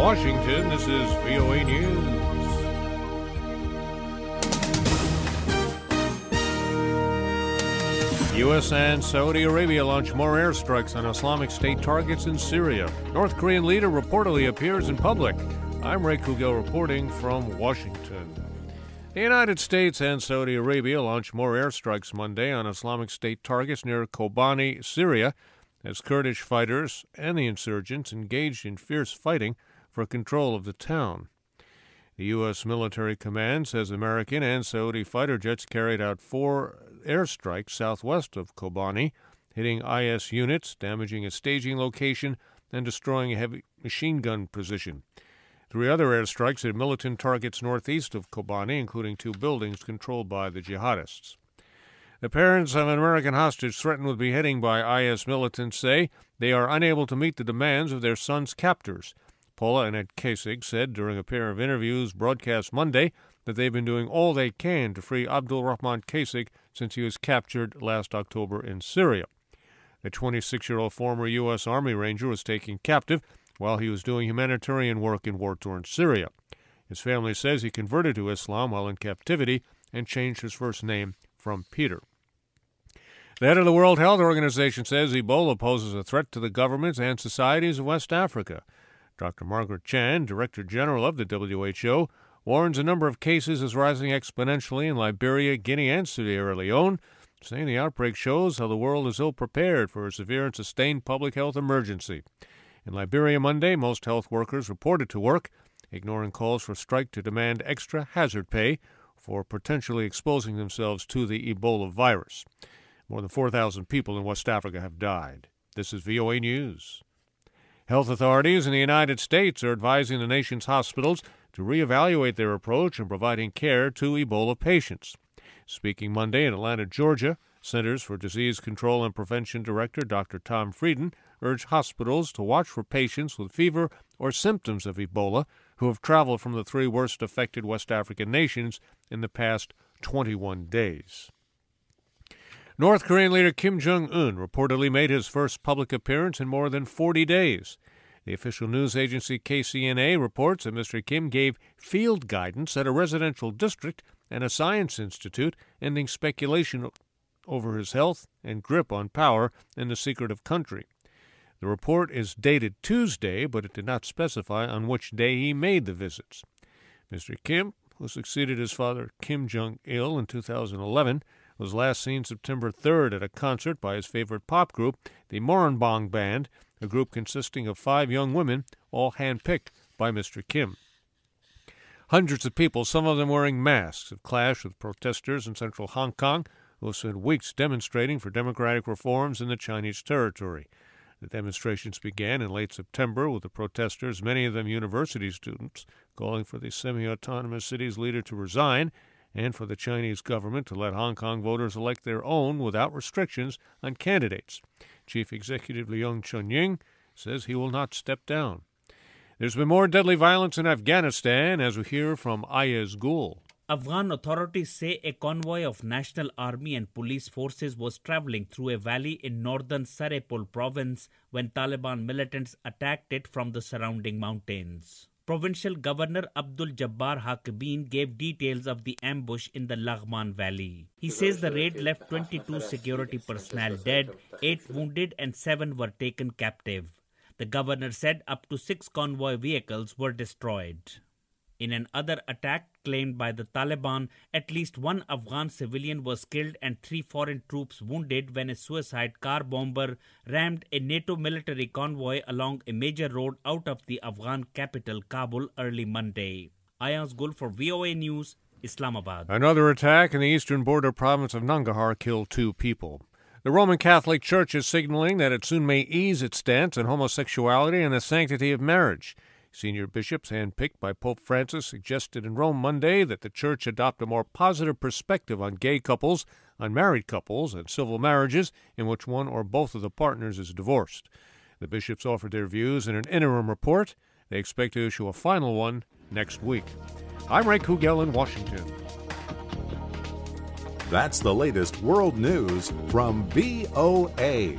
Washington, this is VOA News. U.S. and Saudi Arabia launch more airstrikes on Islamic State targets in Syria. North Korean leader reportedly appears in public. I'm Ray Kouguell reporting from Washington. The United States and Saudi Arabia launched more airstrikes Monday on Islamic State targets near Kobani, Syria, as Kurdish fighters and the insurgents engaged in fierce fighting for control of the town. The U.S. military command says American and Saudi fighter jets carried out 4 airstrikes southwest of Kobani, hitting IS units, damaging a staging location, and destroying a heavy machine gun position. 3 other airstrikes hit militant targets northeast of Kobani, including 2 buildings controlled by the jihadists. The parents of an American hostage threatened with beheading by IS militants say they are unable to meet the demands of their son's captors. Paula and Ed Kasich said during a pair of interviews broadcast Monday that they've been doing all they can to free Abdul Rahman Kasich since he was captured last October in Syria. The 26-year-old former U.S. Army Ranger was taken captive while he was doing humanitarian work in war-torn Syria. His family says he converted to Islam while in captivity and changed his first name from Peter. The head of the World Health Organization says Ebola poses a threat to the governments and societies of West Africa. Dr. Margaret Chan, Director General of the WHO, warns a number of cases is rising exponentially in Liberia, Guinea, and Sierra Leone, saying the outbreak shows how the world is ill-prepared for a severe and sustained public health emergency. In Liberia Monday, most health workers reported to work, ignoring calls for strike to demand extra hazard pay for potentially exposing themselves to the Ebola virus. More than 4,000 people in West Africa have died. This is VOA News. Health authorities in the United States are advising the nation's hospitals to reevaluate their approach in providing care to Ebola patients. Speaking Monday in Atlanta, Georgia, Centers for Disease Control and Prevention Director Dr. Tom Frieden urged hospitals to watch for patients with fever or symptoms of Ebola who have traveled from the 3 worst affected West African nations in the past 21 days. North Korean leader Kim Jong-un reportedly made his first public appearance in more than 40 days. The official news agency KCNA reports that Mr. Kim gave field guidance at a residential district and a science institute, ending speculation over his health and grip on power in the secretive country. The report is dated Tuesday, but it did not specify on which day he made the visits. Mr. Kim, who succeeded his father Kim Jong-il in 2011, was last seen September 3rd at a concert by his favorite pop group, the Moranbong Band, a group consisting of 5 young women, all handpicked by Mr. Kim. Hundreds of people, some of them wearing masks, have clashed with protesters in central Hong Kong who have spent weeks demonstrating for democratic reforms in the Chinese territory. The demonstrations began in late September with the protesters, many of them university students, calling for the semi-autonomous city's leader to resign and for the Chinese government to let Hong Kong voters elect their own without restrictions on candidates. Chief Executive Leung Chun-ying says he will not step down. There's been more deadly violence in Afghanistan, as we hear from Ayaz Gul. Afghan authorities say a convoy of National Army and police forces was traveling through a valley in northern Sarepol province when Taliban militants attacked it from the surrounding mountains. Provincial Governor Abdul Jabbar Hakibin gave details of the ambush in the Laghman Valley. He says the raid left 22 security personnel dead, 8 wounded, and 7 were taken captive. The governor said up to 6 convoy vehicles were destroyed. In another attack claimed by the Taliban, at least 1 Afghan civilian was killed and 3 foreign troops wounded when a suicide car bomber rammed a NATO military convoy along a major road out of the Afghan capital Kabul early Monday. Ayaz Gul for VOA News, Islamabad. Another attack in the eastern border province of Nangarhar killed 2 people. The Roman Catholic Church is signaling that it soon may ease its stance on homosexuality and the sanctity of marriage. Senior bishops handpicked by Pope Francis suggested in Rome Monday that the Church adopt a more positive perspective on gay couples, unmarried couples, and civil marriages in which one or both of the partners is divorced. The bishops offered their views in an interim report. They expect to issue a final one next week. I'm Ray Kouguell in Washington. That's the latest world news from VOA.